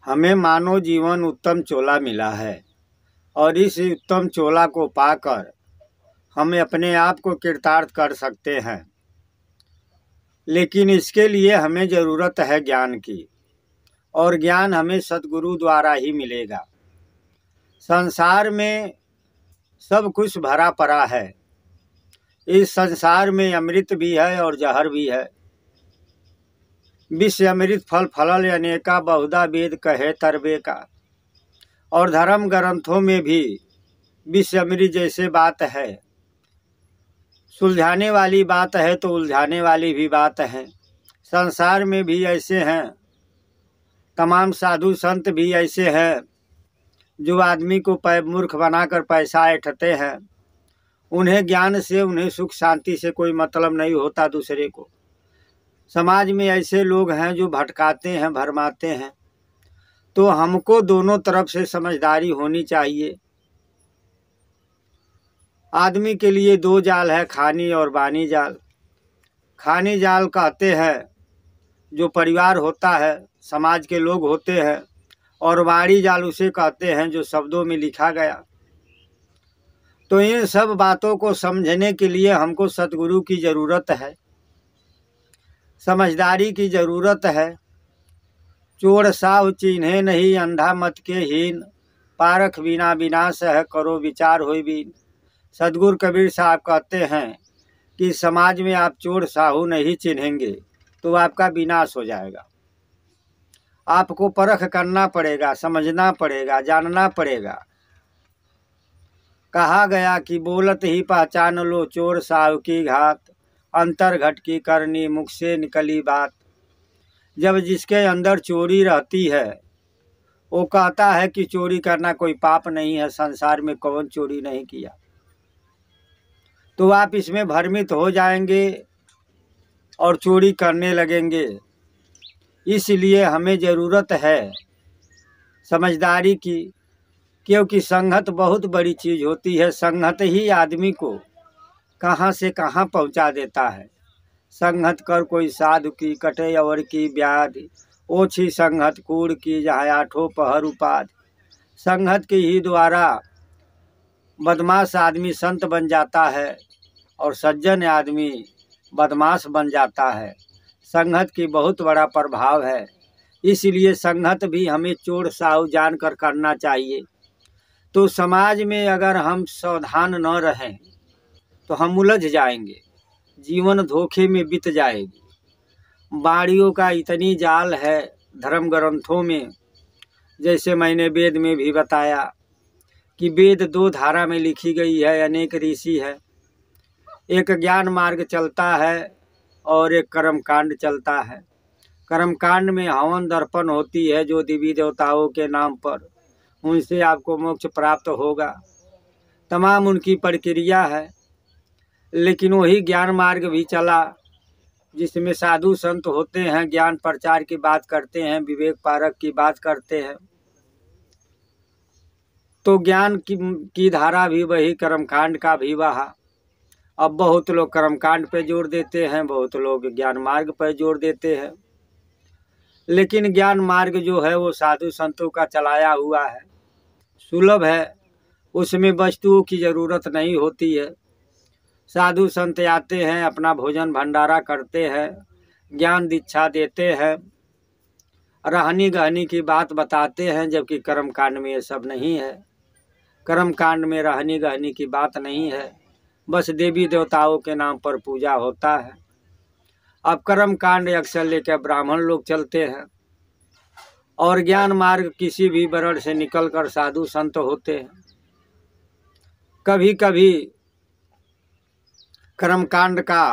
हमें मानव जीवन उत्तम चोला मिला है और इस उत्तम चोला को पाकर हम अपने आप को कृतार्थ कर सकते हैं। लेकिन इसके लिए हमें ज़रूरत है ज्ञान की, और ज्ञान हमें सद्गुरु द्वारा ही मिलेगा। संसार में सब कुछ भरा पड़ा है। इस संसार में अमृत भी है और जहर भी है। विष अमृत फल फलल अनेका, बहुधा वेद कहे तरबे का। और धर्म ग्रंथों में भी विष अमृत जैसे बात है, सुलझाने वाली बात है तो उलझाने वाली भी बात है। संसार में भी ऐसे हैं, तमाम साधु संत भी ऐसे हैं जो आदमी को मूर्ख बनाकर पैसा ऐंठते हैं। उन्हें ज्ञान से, उन्हें सुख शांति से कोई मतलब नहीं होता दूसरे को। समाज में ऐसे लोग हैं जो भटकाते हैं, भरमाते हैं। तो हमको दोनों तरफ से समझदारी होनी चाहिए। आदमी के लिए दो जाल है, खानी और बानी जाल। खानी जाल कहते हैं जो परिवार होता है, समाज के लोग होते हैं, और वाणी जाल उसे कहते हैं जो शब्दों में लिखा गया। तो इन सब बातों को समझने के लिए हमको सतगुरु की ज़रूरत है, समझदारी की ज़रूरत है। चोर साहु चिन्हे नहीं, अंधा मत के हीन, पारख बिना विनाश है, करो विचार होई बीन। सदगुरु कबीर साहब कहते हैं कि समाज में आप चोर साहू नहीं चिन्हेंगे तो आपका विनाश हो जाएगा। आपको परख करना पड़ेगा, समझना पड़ेगा, जानना पड़ेगा। कहा गया कि बोलत ही पहचान लो चोर साहू की घात, अंतर घट की करनी मुख से निकली बात। जब जिसके अंदर चोरी रहती है वो कहता है कि चोरी करना कोई पाप नहीं है, संसार में कौन चोरी नहीं किया। तो आप इसमें भ्रमित हो जाएंगे और चोरी करने लगेंगे। इसलिए हमें ज़रूरत है समझदारी की, क्योंकि संगत बहुत बड़ी चीज़ होती है। संगत ही आदमी को कहाँ से कहाँ पहुँचा देता है। संगत कर कोई साधु की, कटे अवर की व्याधि, ओछी संगत कूड़ की, जहाँ आठों पहर उपाधि। संगत के ही द्वारा बदमाश आदमी संत बन जाता है और सज्जन आदमी बदमाश बन जाता है। संगत की बहुत बड़ा प्रभाव है। इसलिए संगत भी हमें चोर साहू जानकर करना चाहिए। तो समाज में अगर हम सावधान न रहें तो हम उलझ जाएंगे, जीवन धोखे में बीत जाएगी। बाड़ियों का इतनी जाल है धर्म ग्रंथों में, जैसे मैंने वेद में भी बताया कि वेद दो धारा में लिखी गई है, अनेक ऋषि है। एक ज्ञान मार्ग चलता है और एक कर्मकांड चलता है। कर्मकांड में हवन दर्पण होती है जो देवी देवताओं के नाम पर, उनसे आपको मोक्ष प्राप्त होगा। तमाम उनकी प्रक्रिया है। लेकिन वही ज्ञान मार्ग भी चला जिसमें साधु संत होते हैं, ज्ञान प्रचार की बात करते हैं, विवेक पारक की बात करते हैं। तो ज्ञान की धारा भी वही, कर्मकांड का भी वहा। अब बहुत लोग कर्मकांड पे जोर देते हैं, बहुत लोग ज्ञान मार्ग पर जोर देते हैं। लेकिन ज्ञान मार्ग जो है वो साधु संतों का चलाया हुआ है, सुलभ है, उसमें वस्तुओं की ज़रूरत नहीं होती है। साधु संत आते हैं, अपना भोजन भंडारा करते हैं, ज्ञान दीक्षा देते हैं, रहनी गहनी की बात बताते हैं। जबकि कर्मकांड में ये सब नहीं है। कर्मकांड में रहनी गहनी की बात नहीं है, बस देवी देवताओं के नाम पर पूजा होता है। अब कर्मकांड अक्सर लेकर ब्राह्मण लोग चलते हैं और ज्ञान मार्ग किसी भी वर्ण से निकलकर साधु संत होते हैं। कभी कभी कर्मकांड का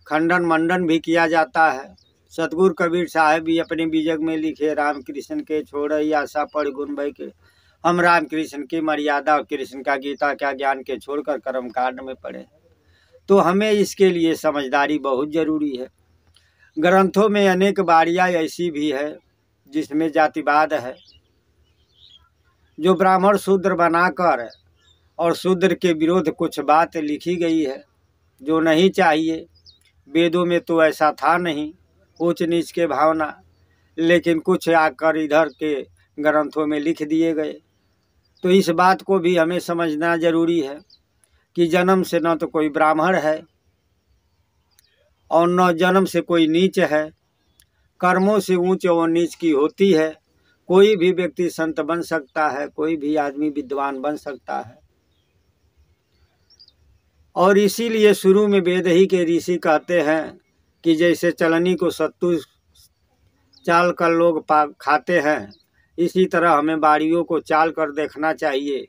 खंडन मंडन भी किया जाता है। सतगुरु कबीर साहब भी अपने बीजक में लिखे, राम कृष्ण के छोड़ आशा पढ़ गुण भय के। हम राम कृष्ण की मर्यादा और कृष्ण का गीता क्या ज्ञान के छोड़कर कर्मकांड में पढ़े। तो हमें इसके लिए समझदारी बहुत ज़रूरी है। ग्रंथों में अनेक बारियाँ ऐसी भी है जिसमें जातिवाद है, जो ब्राह्मण शूद्र बनाकर और शूद्र के विरोध कुछ बात लिखी गई है जो नहीं चाहिए। वेदों में तो ऐसा था नहीं, ऊंच नीच के भावना। लेकिन कुछ आकर इधर के ग्रंथों में लिख दिए गए। तो इस बात को भी हमें समझना जरूरी है कि जन्म से न तो कोई ब्राह्मण है और न जन्म से कोई नीच है। कर्मों से ऊंच और नीच की होती है। कोई भी व्यक्ति संत बन सकता है, कोई भी आदमी विद्वान बन सकता है। और इसीलिए शुरू में वेद ही के ऋषि कहते हैं कि जैसे चलनी को सत्तू चाल कर लोग खाते हैं, इसी तरह हमें बाड़ियों को चाल कर देखना चाहिए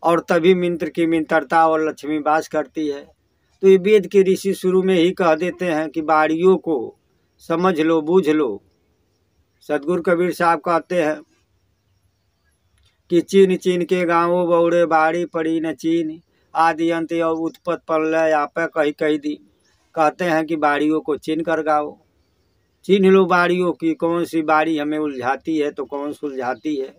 और तभी मिंत्र की मित्रता और लक्ष्मी वास करती है। तो ये वेद के ऋषि शुरू में ही कह देते हैं कि बाड़ियों को समझ लो, बूझ लो। सदगुरु कबीर साहब कहते हैं कि चीन चीन के गाँवों बौड़े बाड़ी पड़ी न चीन, आदि अंत और उत्पत्ति पल्लय आपे कही कही दी। कहते हैं कि बाड़ियों को चिन्ह कर गाओ, चिन्ह लो बाड़ियों की, कौन सी बाड़ी हमें उलझाती है तो कौन सुलझाती है।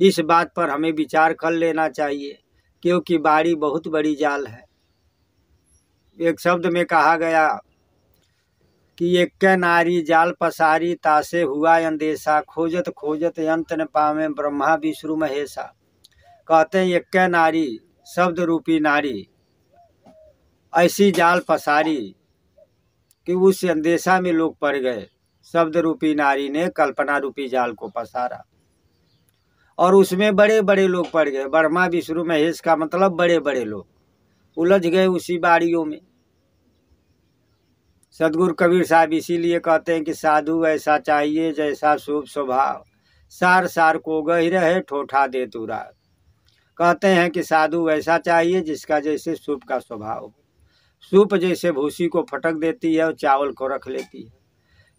इस बात पर हमें विचार कर लेना चाहिए, क्योंकि बाड़ी बहुत बड़ी जाल है। एक शब्द में कहा गया कि एक नारी जाल पसारी, तासे हुआ अंदेशा, खोजत खोजत अंत न पावे ब्रह्मा विष्णु महेशा। कहते हैं एक नारी, शब्द रूपी नारी ऐसी जाल पसारी कि उस अंदेशा में लोग पड़ गए। शब्द रूपी नारी ने कल्पना रूपी जाल को पसारा और उसमें बड़े बड़े लोग पड़ गए। ब्रह्मा विष्णु महेश का मतलब बड़े बड़े लोग उलझ गए उसी बाड़ियों में। सदगुरु कबीर साहब इसीलिए कहते हैं कि साधु ऐसा चाहिए जैसा शुभ स्वभाव, सार सार को गही रहे ठोठा दे तुरा। कहते हैं कि साधु ऐसा चाहिए जिसका जैसे सूप का स्वभाव हो। सूप जैसे भूसी को फटक देती है और चावल को रख लेती है,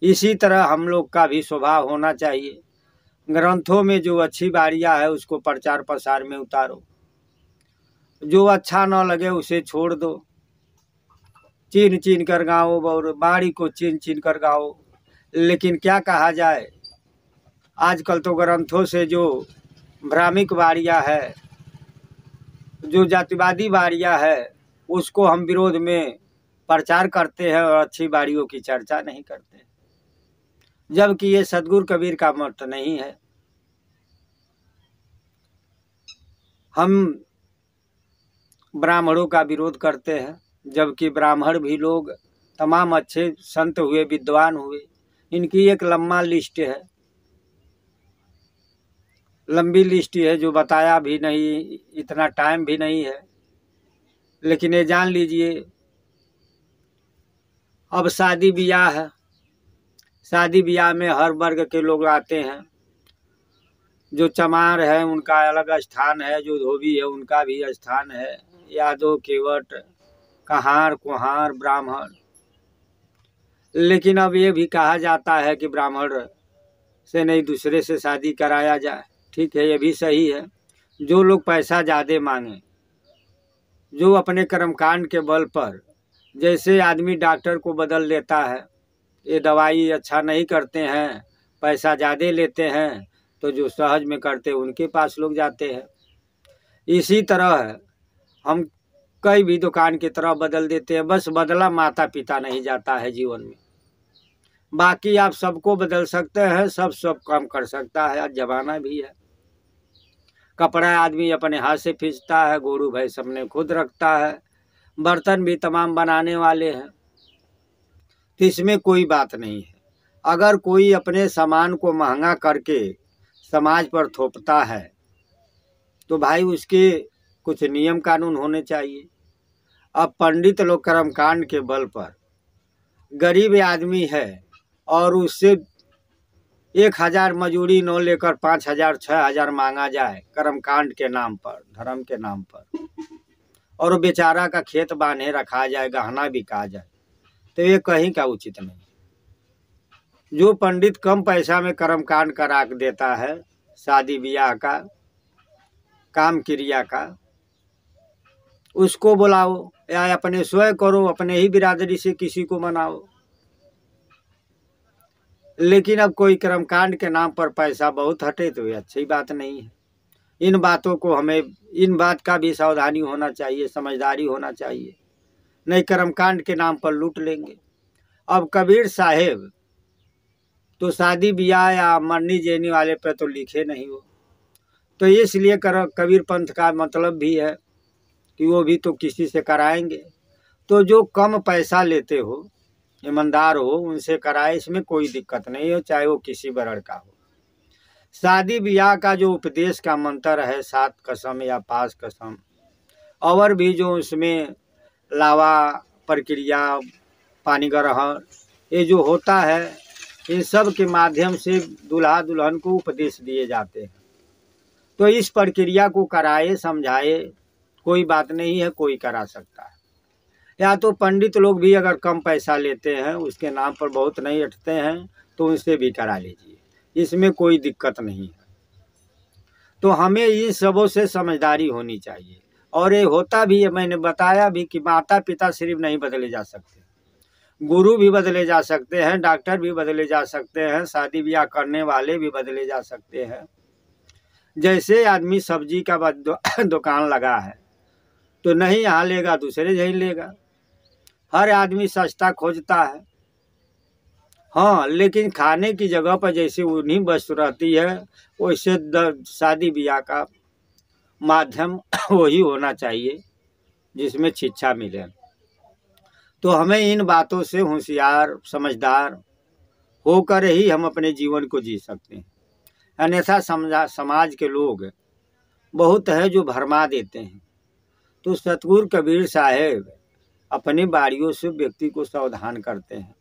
इसी तरह हम लोग का भी स्वभाव होना चाहिए। ग्रंथों में जो अच्छी बाड़ियाँ है उसको प्रचार प्रसार में उतारो, जो अच्छा न लगे उसे छोड़ दो। चीन चीन कर गाओ और बाड़ी को चीन चीन कर गाओ। लेकिन क्या कहा जाए, आजकल तो ग्रंथों से जो भ्रामिक बाड़ियाँ है, जो जातिवादी बाड़ियाँ है, उसको हम विरोध में प्रचार करते हैं और अच्छी बाड़ियों की चर्चा नहीं करते, जबकि ये सदगुरु कबीर का मत नहीं है। हम ब्राह्मणों का विरोध करते हैं, जबकि ब्राह्मण भी लोग तमाम अच्छे संत हुए, विद्वान हुए। इनकी एक लंबा लिस्ट है, लंबी लिस्ट है जो बताया भी नहीं, इतना टाइम भी नहीं है। लेकिन ये जान लीजिए, अब शादी ब्याह है, शादी ब्याह में हर वर्ग के लोग आते हैं। जो चमार है उनका अलग स्थान है, जो धोबी है उनका भी स्थान है, यादव केवट कहार कुहार ब्राह्मण। लेकिन अब ये भी कहा जाता है कि ब्राह्मण से नहीं दूसरे से शादी कराया जाए। ठीक है, ये भी सही है। जो लोग पैसा ज़्यादा मांगे, जो अपने कर्मकांड के बल पर, जैसे आदमी डॉक्टर को बदल लेता है, ये दवाई अच्छा नहीं करते हैं, पैसा ज़्यादा लेते हैं, तो जो सहज में करते उनके पास लोग जाते हैं। इसी तरह हम कई भी दुकान की तरह बदल देते हैं। बस बदला माता पिता नहीं जाता है जीवन में, बाकी आप सबको बदल सकते हैं, सब काम कर सकता है। आज जमाना भी है, कपड़ा आदमी अपने हाथ से खींचता है, गोरू भाई सबने खुद रखता है, बर्तन भी तमाम बनाने वाले हैं, तो इसमें कोई बात नहीं है। अगर कोई अपने सामान को महंगा करके समाज पर थोपता है तो भाई उसके कुछ नियम कानून होने चाहिए। अब पंडित लोग कर्मकांड के बल पर, गरीब आदमी है और उससे 1000 मजूरी न लेकर 5000 6000 मांगा जाए कर्मकांड के नाम पर, धर्म के नाम पर, और बेचारा का खेत बांधे रखा जाए, गहना बिका जाए, तो ये कहीं का उचित नहीं। जो पंडित कम पैसा में कर्मकांड करा देता है, शादी ब्याह का, काम क्रिया का, उसको बुलाओ या अपने स्वयं करो, अपने ही बिरादरी से किसी को मनाओ। लेकिन अब कोई कर्मकांड के नाम पर पैसा बहुत हटे तो ये अच्छी बात नहीं है। इन बातों को हमें, इन बात का भी सावधानी होना चाहिए, समझदारी होना चाहिए, नहीं कर्मकांड के नाम पर लूट लेंगे। अब कबीर साहेब तो शादी ब्याह या मरनी जेनी वाले पे तो लिखे नहीं हो। तो इसलिए कबीर पंथ का मतलब भी है कि वो भी तो किसी से कराएंगे। तो जो कम पैसा लेते हो, ईमानदार हो, उनसे कराए, इसमें कोई दिक्कत नहीं हो, चाहे वो किसी वर्ण का हो। शादी ब्याह का जो उपदेश का मंत्र है 7 कसम या 5 कसम, और भी जो उसमें लावा प्रक्रिया, पानी ग्रहण, ये जो होता है, इन सब के माध्यम से दूल्हा दुल्हन को उपदेश दिए जाते हैं। तो इस प्रक्रिया को कराए, समझाए, कोई बात नहीं है, कोई करा सकता है। या तो पंडित लोग भी अगर कम पैसा लेते हैं, उसके नाम पर बहुत नहीं अटते हैं, तो उनसे भी करा लीजिए, इसमें कोई दिक्कत नहीं है। तो हमें इन सबों से समझदारी होनी चाहिए। और ये होता भी है, मैंने बताया भी कि माता पिता सिर्फ नहीं बदले जा सकते, गुरु भी बदले जा सकते हैं, डॉक्टर भी बदले जा सकते हैं, शादी ब्याह करने वाले भी बदले जा सकते हैं। जैसे आदमी सब्जी का दुकान लगा है, तो नहीं यहाँ लेगा, दूसरे जगह लेगा। हर आदमी सस्ता खोजता है, हाँ, लेकिन खाने की जगह पर जैसे उन्हीं वस्तु रहती है, वैसे शादी ब्याह का माध्यम वही होना चाहिए जिसमें शिक्षा मिले। तो हमें इन बातों से होशियार समझदार होकर ही हम अपने जीवन को जी सकते हैं। अन्यथा समाज के लोग बहुत है जो भरमा देते हैं। तो सतगुरु कबीर साहेब अपनी बारियों से व्यक्ति को सावधान करते हैं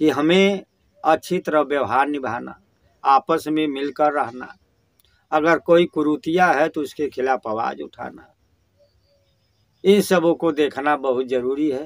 कि हमें अच्छी तरह व्यवहार निभाना, आपस में मिलकर रहना, अगर कोई कुरीतियाँ है तो उसके खिलाफ आवाज़ उठाना, इन सबों को देखना बहुत ज़रूरी है।